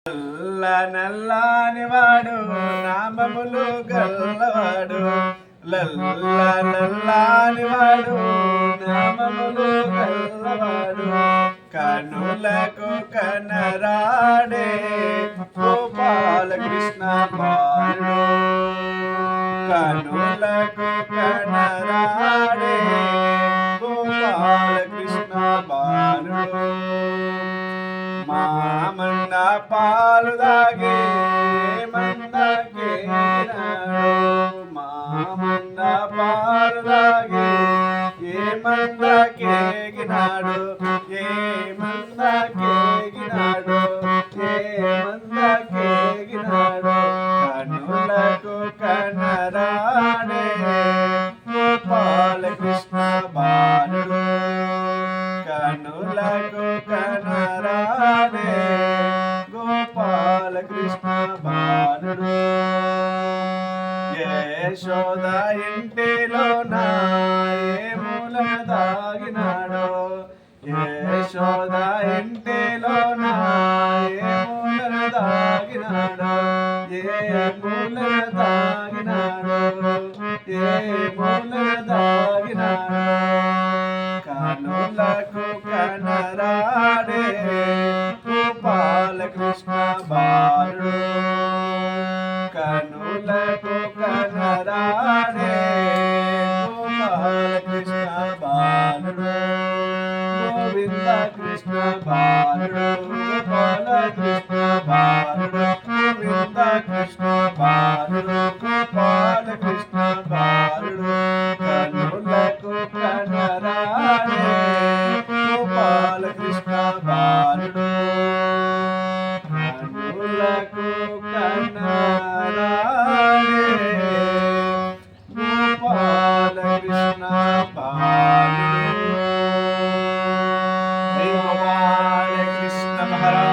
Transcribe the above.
నల్ల నల్లాని వాడు నామములు గల్లవాడు లల్ల నల్లాని వాడు నామములు గల్లవాడు కనులకు కనరాడే గోపాల కృష్ణ బాలుడు కనులకు కనరాడే గోపాల కృష్ణ బాలుడు మామన్న పాలు దాగే మందకేగినాడు మామన్న పాలు దాగే ఏ మందకేగినాడు ఏ మందకేగినాడు ఏ మందకేగినాడు కనులకు కనరాడే గోపాల కృష్ణ బాలుడు కనులకు కనరాడే గోపాల కృష్ణ బాలుడు యశోద ఇంటిలోన ఏ మూలన దాగినాడో యశోద ఇంటిలోన ఏ మూలన దాగినాడో ఏ మూలన దాగినాడో ఏ మూలన దాగినాడో కనులకు కనరాడే గోపాల కృష్ణ బాలుడు కనులకు కనరాడే గోపాల కృష్ణ బాలుడు గోవింద కృష్ణ బాలుడు గోపాల కృష్ణ బాలుడు గోవింద కృష్ణ బాలుడు గోపాల కృష్ణ బాలుడు కనులకు కనరాడే గోపాల కృష్ణ బాలుడు కనులకు కనరాడే గోపాల కృష్ణ బాలుడు. జై గోపాల కృష్ణ మహారాజ్.